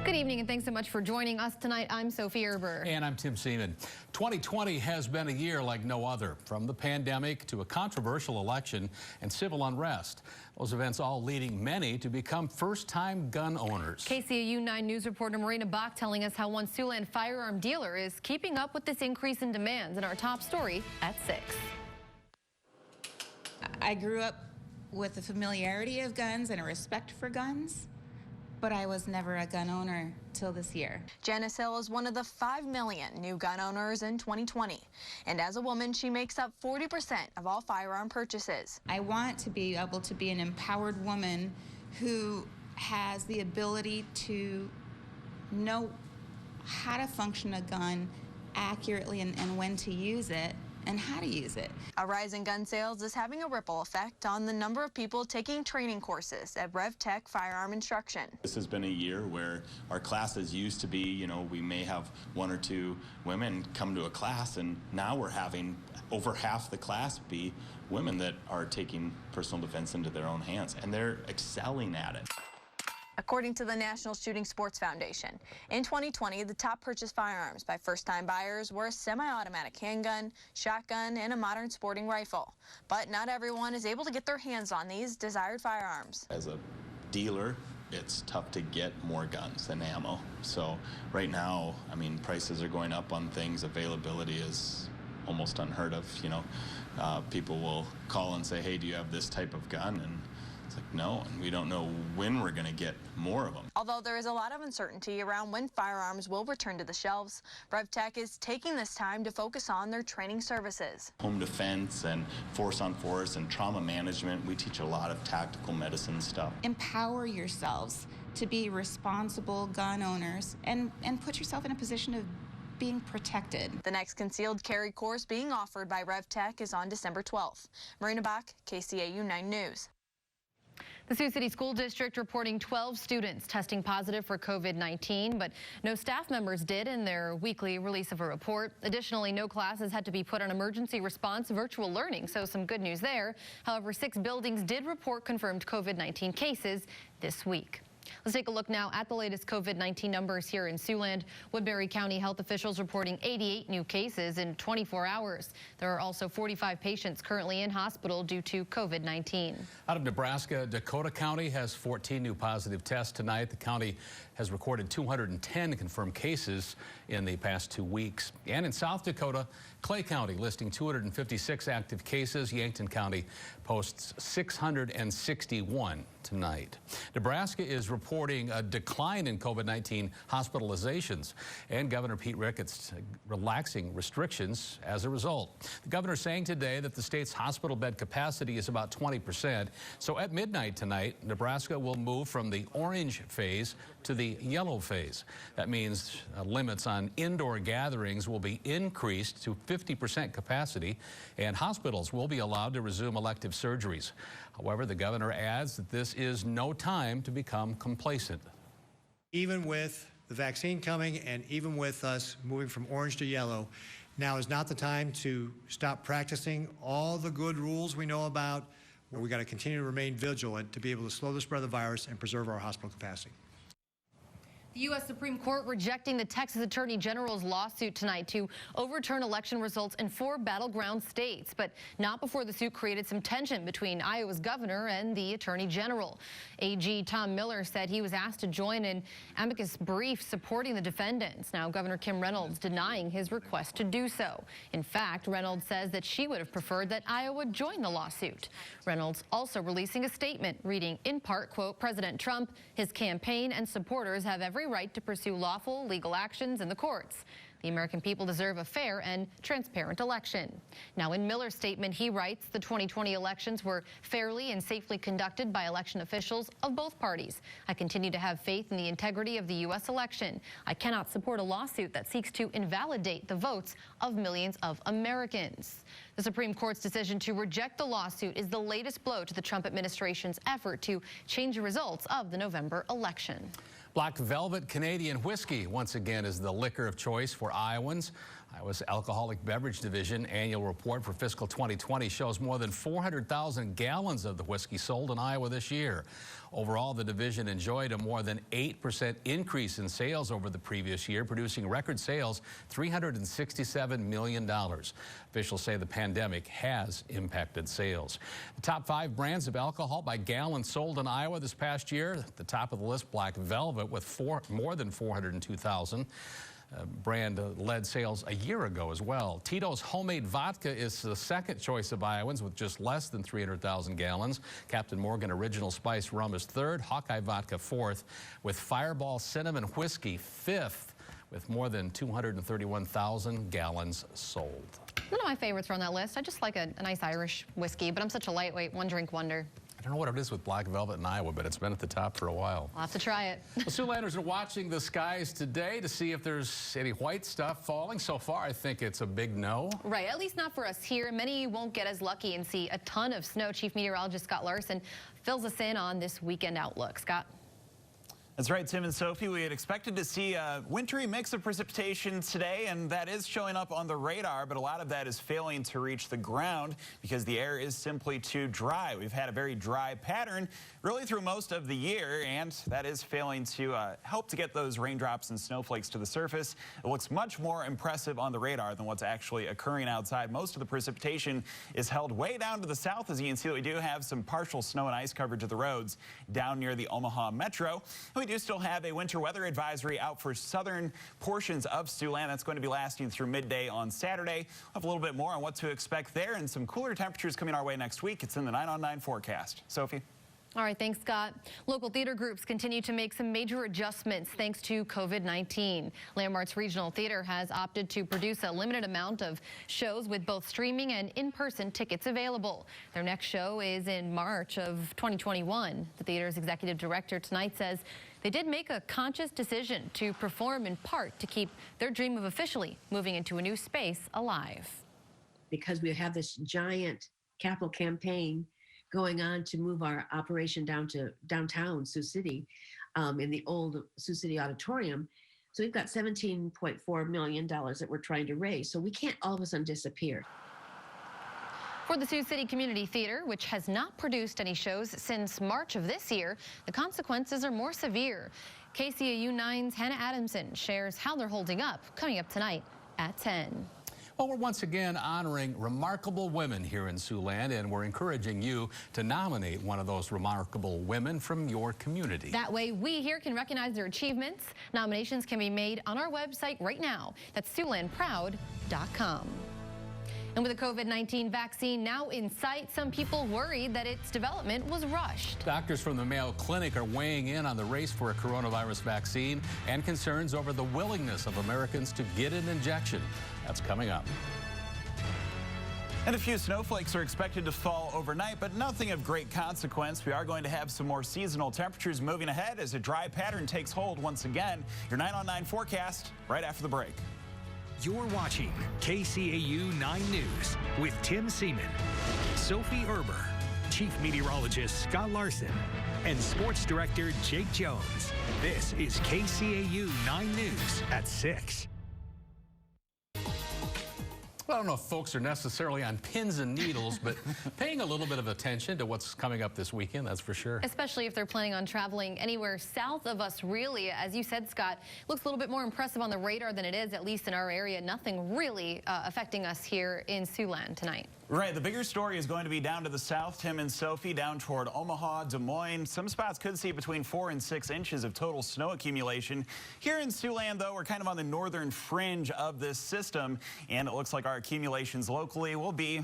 Good evening and thanks so much for joining us tonight. I'm Sophie Erber. And I'm Tim Seaman. 2020 has been a year like no other, from the pandemic to a controversial election and civil unrest. Those events all leading many to become first-time gun owners. KCAU 9 News reporter Marina Bach telling us how one Siouxland firearm dealer is keeping up with this increase in demands in our top story at 6. I grew up with a familiarity of guns and a respect for guns, but I was never a gun owner till this year. Janice Hill is one of the 5 million new gun owners in 2020. And as a woman, she makes up 40% of all firearm purchases. I want to be able to be an empowered woman who has the ability to know how to function a gun accurately and when to use it and how to use it. A rise in gun sales is having a ripple effect on the number of people taking training courses at RevTech Firearm Instruction. This has been a year where our classes used to be, you know, we may have 1 or 2 women come to a class, and now we're having over half the class be women that are taking personal defense into their own hands, and they're excelling at it. According to the National Shooting Sports Foundation, in 2020, the top purchased firearms by first-time buyers were a semi-automatic handgun, shotgun, and a modern sporting rifle. But not everyone is able to get their hands on these desired firearms. As a dealer, it's tough to get more guns than ammo. So right now, I mean, prices are going up on things. Availability is almost unheard of. You know, people will call and say, hey, do you have this type of gun? And it's like, no, and we don't know when we're going to get more of them. Although there is a lot of uncertainty around when firearms will return to the shelves, RevTech is taking this time to focus on their training services. Home defense and force on force and trauma management. We teach a lot of tactical medicine stuff. Empower yourselves to be responsible gun owners and put yourself in a position of being protected. The next concealed carry course being offered by RevTech is on December 12th. Marina Bach, KCAU 9 News. The Sioux City School District reporting 12 students testing positive for COVID-19, but no staff members did in their weekly release of a report. Additionally, no classes had to be put on emergency response virtual learning, so some good news there. However, 6 buildings did report confirmed COVID-19 cases this week. Let's take a look now at the latest COVID-19 numbers here in Siouxland. Woodbury County health officials reporting 88 new cases in 24 hours. There are also 45 patients currently in hospital due to COVID-19. Out of Nebraska, Dakota County has 14 new positive tests tonight. The county has recorded 210 confirmed cases in the past 2 weeks. And in South Dakota, Clay County listing 256 active cases. Yankton County posts 661 tonight. Nebraska is reporting a decline in COVID-19 hospitalizations, and Governor Pete Ricketts relaxing restrictions as a result. The governor saying today that the state's hospital bed capacity is about 20%. So at midnight tonight, Nebraska will move from the orange phase to the yellow phase. That means limits on indoor gatherings will be increased to 50% capacity, and hospitals will be allowed to resume elective surgeries. However, the governor adds that this is no time to become complacent. Even with the vaccine coming and even with us moving from orange to yellow, now is not the time to stop practicing all the good rules we know about, where we got to continue to remain vigilant to be able to slow the spread of the virus and preserve our hospital capacity. The U.S. Supreme Court rejecting the Texas Attorney General's lawsuit tonight to overturn election results in 4 battleground states, but not before the suit created some tension between Iowa's governor and the Attorney General. AG Tom Miller said he was asked to join an amicus brief supporting the defendants. Now, Governor Kim Reynolds denying his request to do so. In fact, Reynolds says that she would have preferred that Iowa join the lawsuit. Reynolds also releasing a statement reading in part, quote, President Trump, his campaign, and supporters have every right to pursue lawful legal actions in the courts. The American people deserve a fair and transparent election. Now, in Miller's statement, he writes the 2020 elections were fairly and safely conducted by election officials of both parties. I continue to have faith in the integrity of the U.S. election. I cannot support a lawsuit that seeks to invalidate the votes of millions of Americans. The Supreme Court's decision to reject the lawsuit is the latest blow to the Trump administration's effort to change the results of the November election. Black Velvet Canadian whiskey once again is the liquor of choice for Iowans Iowa's Alcoholic Beverage Division annual report for fiscal 2020 shows more than 400,000 gallons of the whiskey sold in Iowa this year. Overall, the division enjoyed a more than 8% increase in sales over the previous year, producing record sales $367 million. Officials say the pandemic has impacted sales. The top 5 brands of alcohol by gallon sold in Iowa this past year. At the top of the list, Black Velvet with more than 402,000. Brand led sales a year ago as well. Tito's Homemade Vodka is the second choice of Iowans with just less than 300,000 gallons. Captain Morgan Original Spice Rum is third. Hawkeye Vodka fourth, with Fireball Cinnamon Whiskey fifth, with more than 231,000 gallons sold. One of my favorites are on that list. I just like a nice Irish whiskey, but I'm such a lightweight one-drink wonder. I don't know what it is with Black Velvet in Iowa, but it's been at the top for a while. I'll have to try it. Well, Siouxlanders are watching the skies today to see if there's any white stuff falling. So far, I think it's a big no. Right, at least not for us here. Many won't get as lucky and see a ton of snow. Chief Meteorologist Scott Larson fills us in on this weekend outlook. Scott? That's right, Tim and Sophie. We had expected to see a wintry mix of precipitation today, and that is showing up on the radar, but a lot of that is failing to reach the ground because the air is simply too dry. We've had a very dry pattern really through most of the year, and that is failing to help to get those raindrops and snowflakes to the surface. It looks much more impressive on the radar than what's actually occurring outside. Most of the precipitation is held way down to the south. As you can see, we do have some partial snow and ice coverage of the roads down near the Omaha Metro. We do still have a winter weather advisory out for southern portions of Siouxland. That's going to be lasting through midday on Saturday. We'll have a little bit more on what to expect there and some cooler temperatures coming our way next week. It's in the 9 on 9 forecast. Sophie? All right, thanks, Scott. Local theater groups continue to make some major adjustments thanks to COVID-19. Landmark's Regional Theater has opted to produce a limited amount of shows with both streaming and in-person tickets available. Their next show is in March of 2021. The theater's executive director tonight says they did make a conscious decision to perform in part to keep their dream of officially moving into a new space alive. Because we have this giant capital campaign going on to move our operation down to downtown Sioux City in the old Sioux City Auditorium. So we've got $17.4 million that we're trying to raise. So we can't all of a sudden disappear. For the Sioux City Community Theater, which has not produced any shows since March of this year, the consequences are more severe. KCAU 9's Hannah Adamson shares how they're holding up, coming up tonight at 10. Well, we're once again honoring remarkable women here in Siouxland, and we're encouraging you to nominate one of those remarkable women from your community. That way, we here can recognize their achievements. Nominations can be made on our website right now. That's SiouxlandProud.com. And with the COVID-19 vaccine now in sight, some people worried that its development was rushed. Doctors from the Mayo Clinic are weighing in on the race for a coronavirus vaccine and concerns over the willingness of Americans to get an injection. That's coming up. And a few snowflakes are expected to fall overnight, but nothing of great consequence. We are going to have some more seasonal temperatures moving ahead as a dry pattern takes hold once again. Your 9 on 9 forecast right after the break. You're watching KCAU 9 News with Tim Seaman, Sophie Erber, Chief Meteorologist Scott Larson, and Sports Director Jake Jones. This is KCAU 9 News at 6. Well, I don't know if folks are necessarily on pins and needles, but paying a little bit of attention to what's coming up this weekend, that's for sure. Especially if they're planning on traveling anywhere south of us, really. As you said, Scott, looks a little bit more impressive on the radar than it is, at least in our area. Nothing really affecting us here in Siouxland tonight. Right, the bigger story is going to be down to the south, Tim and Sophie, down toward Omaha, Des Moines. Some spots could see between 4 and 6 inches of total snow accumulation. Here in Siouxland, though, we're kind of on the northern fringe of this system, and it looks like our accumulations locally will be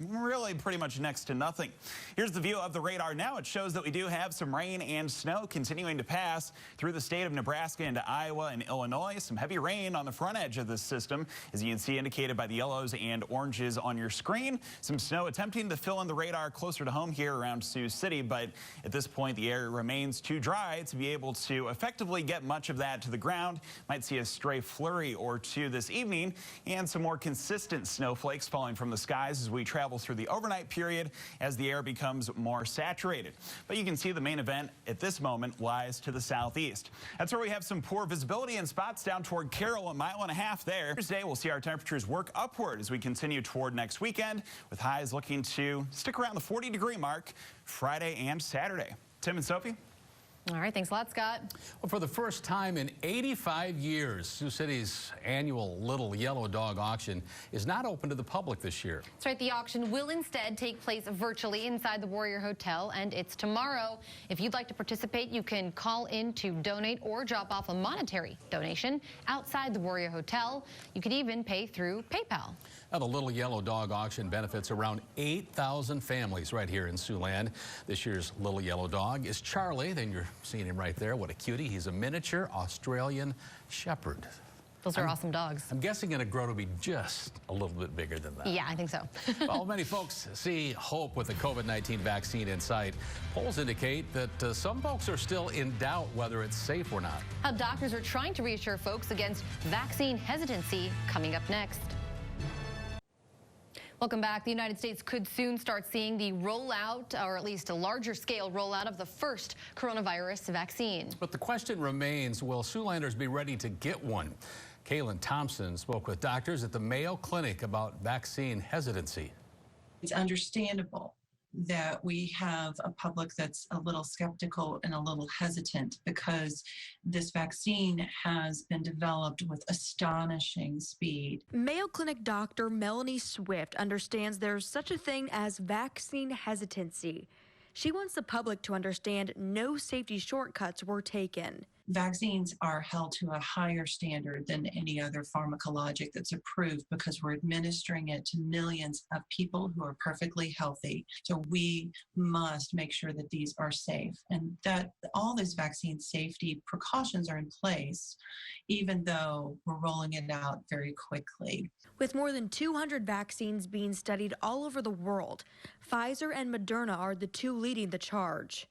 really pretty much next to nothing. Here's the view of the radar now. It shows that we do have some rain and snow continuing to pass through the state of Nebraska into Iowa and Illinois. Some heavy rain on the front edge of this system, as you can see indicated by the yellows and oranges on your screen. Some snow attempting to fill in the radar closer to home here around Sioux City, but at this point the air remains too dry to be able to effectively get much of that to the ground. Might see a stray flurry or two this evening and some more consistent snowflakes falling from the skies as we travel levels through the overnight period as the air becomes more saturated. But you can see the main event at this moment lies to the southeast. That's where we have some poor visibility in spots down toward Carroll, a mile and a half there. Thursday, we'll see our temperatures work upward as we continue toward next weekend, with highs looking to stick around the 40-degree mark Friday and Saturday. Tim and Sophie? All right, thanks a lot, Scott. Well, for the first time in 85 years, Sioux City's annual Little Yellow Dog auction is not open to the public this year. That's right, the auction will instead take place virtually inside the Warrior Hotel, and it's tomorrow. If you'd like to participate, you can call in to donate or drop off a monetary donation outside the Warrior Hotel. You could even pay through PayPal. Now, the Little Yellow Dog auction benefits around 8,000 families right here in Siouxland. This year's Little Yellow Dog is Charlie. Then you're seeing him right there. What a cutie. He's a miniature Australian Shepherd. Those are awesome dogs. I'm guessing going to grow to be just a little bit bigger than that. Yeah, I think so. Well, many folks see hope with the COVID-19 vaccine in sight. Polls indicate that some folks are still in doubt whether it's safe or not. How doctors are trying to reassure folks against vaccine hesitancy, coming up next. Welcome back. The United States could soon start seeing the rollout, or at least a larger scale rollout, of the first coronavirus vaccine. But the question remains, will Siouxlanders be ready to get one? Kaylin Thompson spoke with doctors at the Mayo Clinic about vaccine hesitancy. It's understandable that we have a public that's a little skeptical and a little hesitant because this vaccine has been developed with astonishing speed. Mayo Clinic doctor Melanie Swift understands there's such a thing as vaccine hesitancy. She wants the public to understand no safety shortcuts were taken. Vaccines are held to a higher standard than any other pharmacologic that's approved because we're administering it to millions of people who are perfectly healthy. So we must make sure that these are safe and that all these vaccine safety precautions are in place, even though we're rolling it out very quickly. With more than 200 vaccines being studied all over the world, Pfizer and Moderna are the two leading the charge.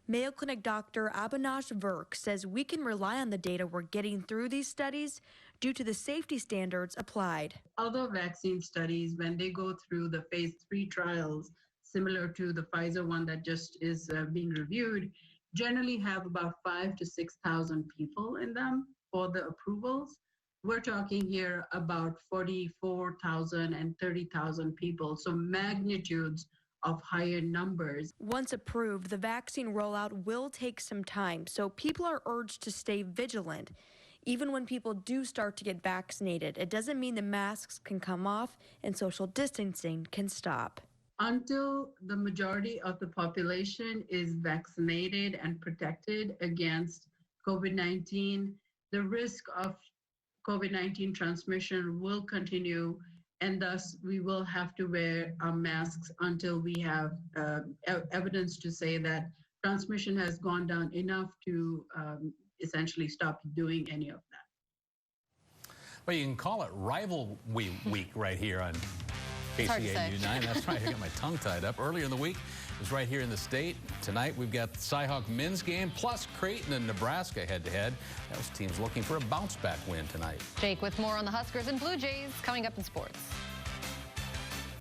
Mayo Clinic Dr. Abhinash Virk says we can rely on the data we're getting through these studies due to the safety standards applied. Other vaccine studies, when they go through the phase 3 trials, similar to the Pfizer one that just is being reviewed, generally have about 5,000 to 6,000 people in them for the approvals. We're talking here about 44,000 and 30,000 people, so magnitudes of higher numbers. Once approved, the vaccine rollout will take some time, so people are urged to stay vigilant. Even when people do start to get vaccinated, it doesn't mean the masks can come off and social distancing can stop. Until the majority of the population is vaccinated and protected against COVID-19, the risk of COVID-19 transmission will continue, and thus we will have to wear our masks until we have evidence to say that transmission has gone down enough to essentially stop doing any of that. Well, you can call it Rival Week right here on KCAU 9. That's right, I got my tongue tied up. Earlier in the week, it was right here in the state. Tonight, we've got the Cy-Hawk men's game, plus Creighton and Nebraska head-to-head. Those teams looking for a bounce-back win tonight. Jake with more on the Huskers and Blue Jays coming up in sports.